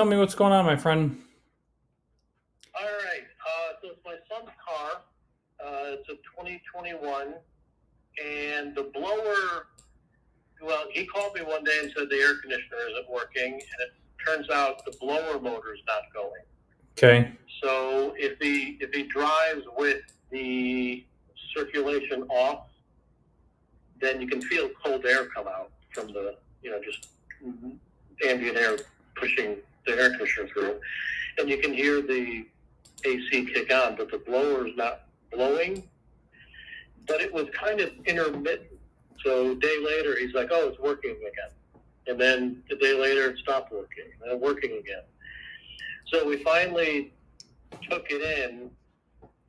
Tell me what's going on, my friend. All right. So it's my son's car. It's a 2021, and the blower. Well, he called me one day and said the air conditioner isn't working, and it turns out the blower motor is not going. Okay. So if he drives with the circulation off, then you can feel cold air come out from the just ambient air pushing the air conditioner through, and you can hear the AC kick on, but the blower is not blowing. But it was kind of intermittent. So a day later, he's like, "Oh, it's working again," and then a day later, it stopped working, and then working again. So we finally took it in,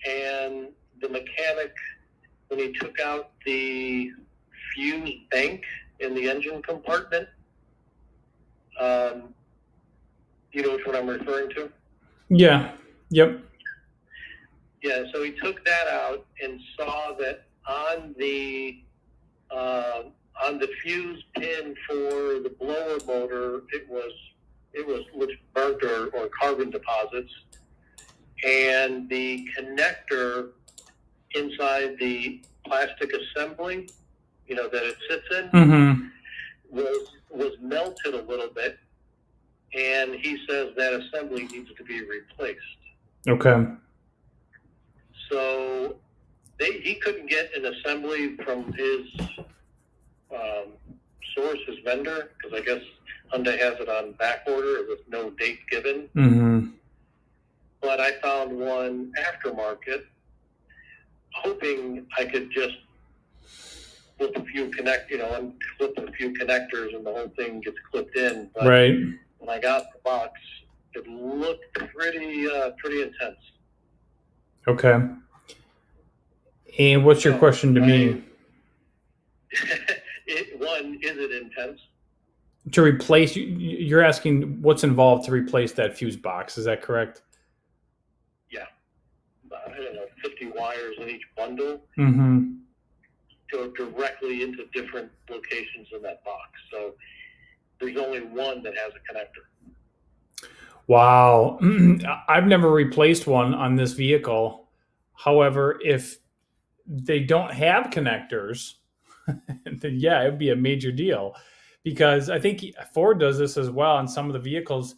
and the mechanic, when he took out the fuse bank in the engine compartment, you know which one I'm referring to? Yeah. Yep. Yeah, so he took that out and saw that on the fuse pin for the blower motor, it was burnt or carbon deposits, and the connector inside the plastic assembly, that it sits in, Mm-hmm. was melted a little bit, and he says that assembly needs to be replaced. Okay. So he couldn't get an assembly from his source, his vendor, because I guess Hyundai has it on back order with no date given. Mm-hmm. But I found one aftermarket, hoping I could just flip a few connectors and the whole thing gets clipped in. But Right. when I got the box, it looked pretty intense. Okay. And what's your question to me? Is it intense? To replace, you're asking what's involved to replace that fuse box. Is that correct? Yeah. I don't know, 50 wires in each bundle. Mm-hmm. Go directly into different locations in that box. So there's only one that has a connector. Wow. I've never replaced one on this vehicle. However, if they don't have connectors, then yeah, it would be a major deal because I think Ford does this as well on some of the vehicles.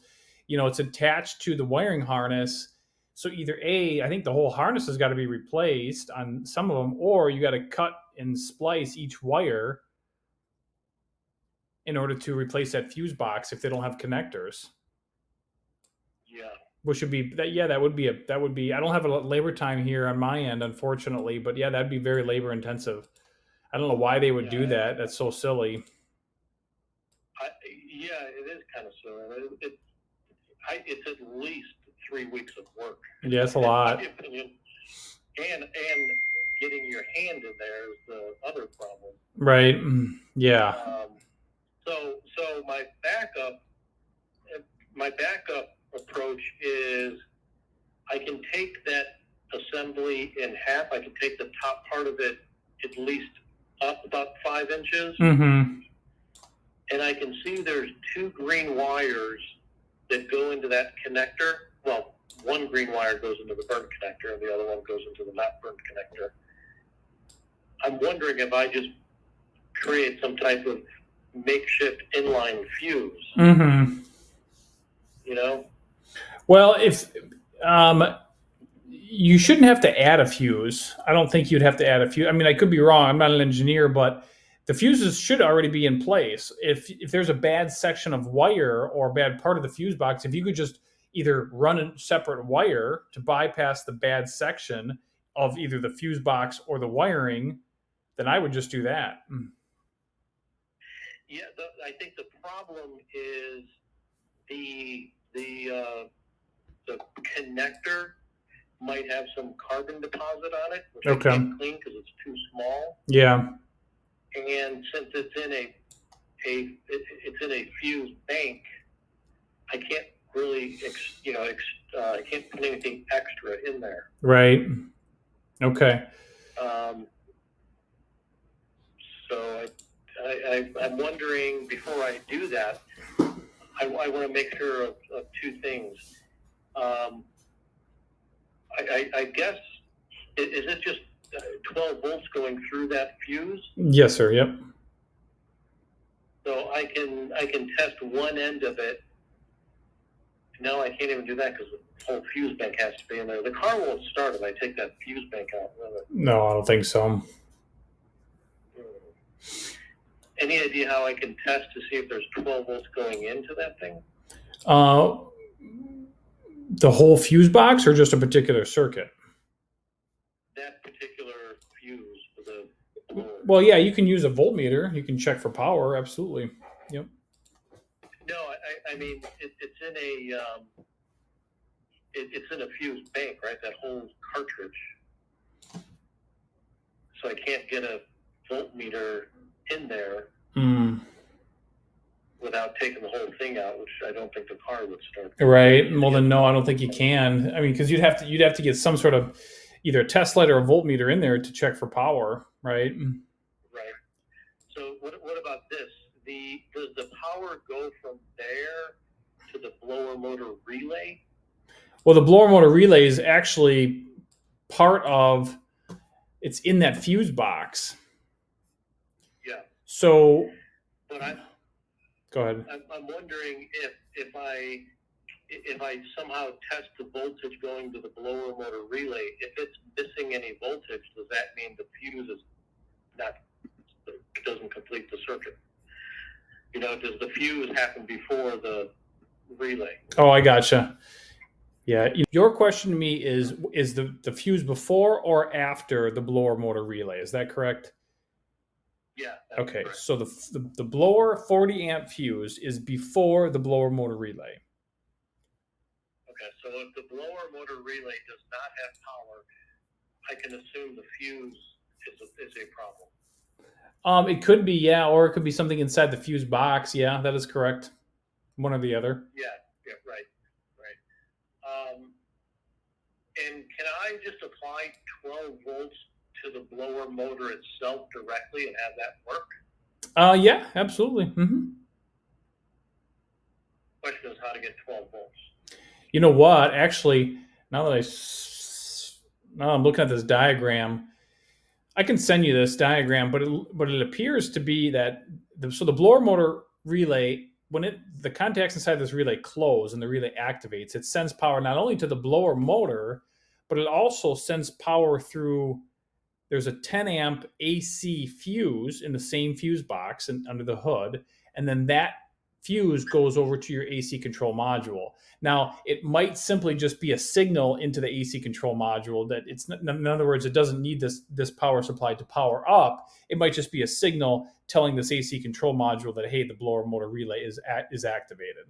It's attached to the wiring harness. So either I think the whole harness has got to be replaced on some of them, or you got to cut and splice each wire in order to replace that fuse box if they don't have connectors. Yeah. Which would be that. Yeah, that would be. I don't have a labor time here on my end, unfortunately, but yeah, that'd be very labor intensive. I don't know why they would do that. That's so silly. Yeah, it is kind of silly. It's at least 3 weeks of work. Yeah, it's a lot. In my opinion. And getting your hand in there is the other problem. Right. Yeah. So my backup approach is I can take that assembly in half. I can take the top part of it at least up about 5 inches. Mm-hmm. And I can see there's 2 green wires that go into that connector. Well, one green wire goes into the burnt connector and the other one goes into the not burnt connector. I'm wondering if I just create some type of makeshift inline fuse. Mm-hmm. Well, if you shouldn't have to add a fuse. I don't think you'd have to add a fuse. I mean, I could be wrong. I'm not an engineer, but the fuses should already be in place. If there's a bad section of wire or a bad part of the fuse box, if you could just either run a separate wire to bypass the bad section of either the fuse box or the wiring, then I would just do that. Yeah, I think the problem is the connector might have some carbon deposit on it, which I can't clean because it's too small. Yeah. And since it's in a fuse bank, I can't really I can't put anything extra in there. Right. Okay. So I'm wondering, before I do that, I want to make sure of two things. I guess, is it just 12 volts going through that fuse? Yes, sir. Yep. So I can test one end of it. No, I can't even do that because the whole fuse bank has to be in there. The car won't start if I take that fuse bank out, will it? No, I don't think so. Any idea how I can test to see if there's 12 volts going into that thing? The whole fuse box or just a particular circuit? That particular fuse for the blower. Well, yeah, you can use a voltmeter. You can check for power. Absolutely. Yep. No, I mean it's in a it's in a fuse bank, right? That whole cartridge. So I can't get a voltmeter in there without taking the whole thing out, which I don't think the car would start. Right. Well, then no, I don't think you can. I mean, because you'd have to get some sort of either a test light or a voltmeter in there to check for power, right? Right. So what about this? Does the power go from there to the blower motor relay? Well, the blower motor relay is actually part of. It's in that fuse box. Yeah. So. But go ahead. I'm wondering if I somehow test the voltage going to the blower motor relay, if it's missing any voltage, does that mean the fuse is doesn't complete the circuit? You know, does the fuse happen before the relay? Oh, I gotcha. Yeah. Your question to me is the fuse before or after the blower motor relay? Is that correct? Yeah. Okay. Correct. So the blower 40 amp fuse is before the blower motor relay. Okay. So if the blower motor relay does not have power, I can assume the fuse is a problem. It could be, yeah, or it could be something inside the fuse box. Yeah, that is correct. One or the other. Yeah, right. And can I just apply 12 volts to the blower motor itself directly and have that work? Yeah, absolutely. Mm-hmm. Question is how to get 12 volts. You know what? Actually, now I'm looking at this diagram, I can send you this diagram, but it appears to be that the blower motor relay, when the contacts inside this relay close and the relay activates, it sends power not only to the blower motor, but it also sends power through. There's a 10 amp AC fuse in the same fuse box and under the hood, and then that fuse goes over to your AC control module. Now, it might simply just be a signal into the AC control module that it's, in other words, it doesn't need this power supply to power up. It might just be a signal telling this AC control module that, hey, the blower motor relay is activated.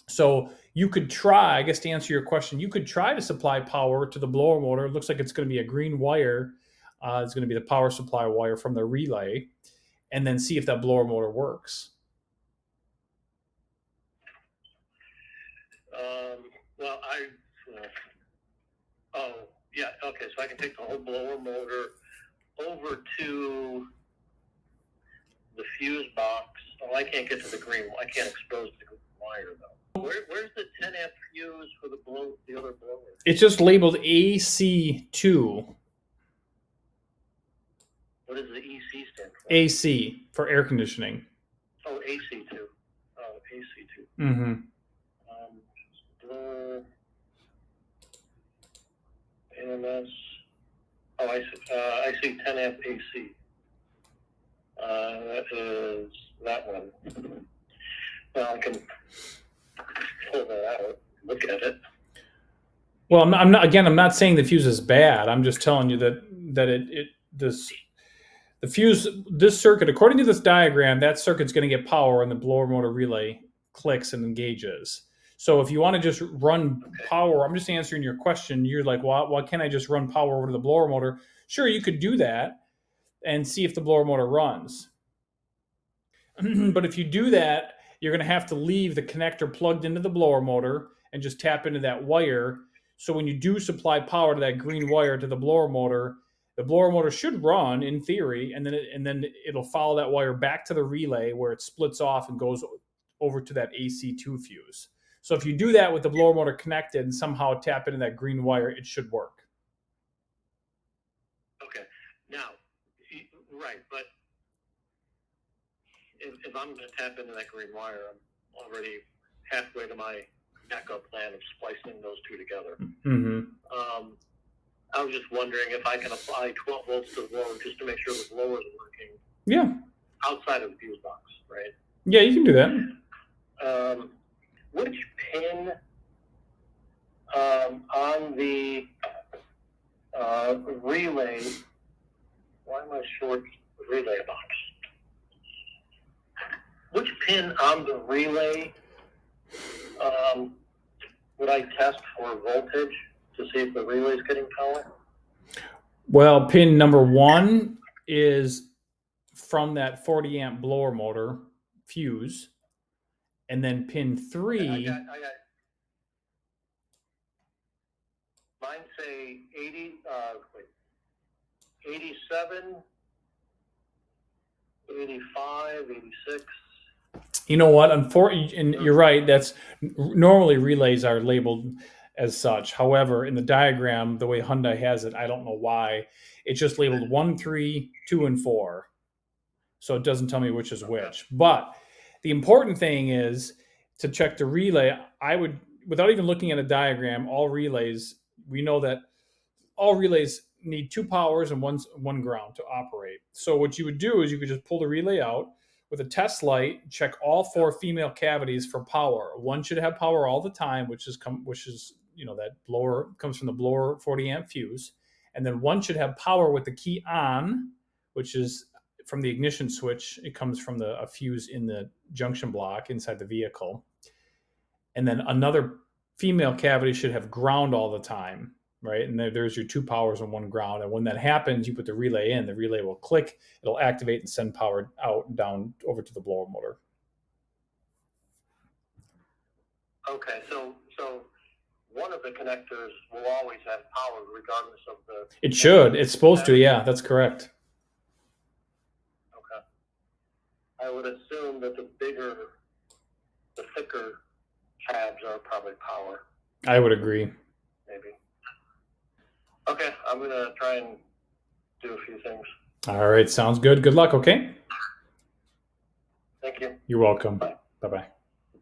So you could try, I guess to answer your question, you could try to supply power to the blower motor. It looks like it's going to be a green wire. It's going to be the power supply wire from the relay, and then see if that blower motor works. Well, yeah, okay, so I can take the whole blower motor over to the fuse box. Oh, I can't get to the green. I can't expose the green wire though. Where's the 10 amp fuse for the other blower? It's just labeled AC2. What does the EC stand for? AC for air conditioning. Oh, AC2. Oh, AC2. Mm-hmm. AMS. Oh, I see 10 amp AC. That is that one. Well, I can pull that out, look at it. Well, I'm not saying the fuse is bad. I'm just telling you that the fuse, this circuit, according to this diagram, that circuit's going to get power when the blower motor relay clicks and engages. So if you want to just run power, I'm just answering your question. You're like, well, why can't I just run power over to the blower motor? Sure, you could do that and see if the blower motor runs. But if you do that, you're going to have to leave the connector plugged into the blower motor and just tap into that wire. So when you do supply power to that green wire to the blower motor should run in theory, and then it'll follow that wire back to the relay where it splits off and goes over to that AC2 fuse. So if you do that with the blower motor connected and somehow tap into that green wire, it should work. Okay. Now, right, but if I'm going to tap into that green wire, I'm already halfway to my backup plan of splicing those two together. Mm-hmm. I was just wondering if I can apply 12 volts to the blower just to make sure the blower is working. Yeah. Outside of the fuse box, right? Yeah, you can do that. Which pin on the relay? Why am I short the relay box? Which pin on the relay would I test for voltage to see if the relay is getting power? Well, pin number 1 is from that 40 amp blower motor fuse, and then pin 3. I got mine say 87, 85, 86. You know what? Unfortunately, and you're right. That's normally relays are labeled as such. However, in the diagram, the way Hyundai has it, I don't know why it's just labeled 1, 3, 2, and 4. So it doesn't tell me which is which. But the important thing is to check the relay. I would, without even looking at a diagram, all relays, we know that all relays need 2 powers and one ground to operate. So what you would do is you could just pull the relay out with a test light, check all 4 female cavities for power. One should have power all the time, which is that blower comes from the blower 40 amp fuse, and then one should have power with the key on, which is from the ignition switch. It comes from a fuse in the junction block inside the vehicle. And then another female cavity should have ground all the time, right? And there's your 2 powers and 1 ground. And when that happens, you put the relay in, the relay will click, it'll activate and send power out and down over to the blower motor. Okay, so one of the connectors will always have power regardless of the... It should. It's supposed to, yeah, that's correct. Okay. I would assume that the thicker tabs are probably power. I would agree. Maybe. Okay, I'm going to try and do a few things. All right, sounds good. Good luck, okay? Thank you. You're welcome. Bye. Bye-bye.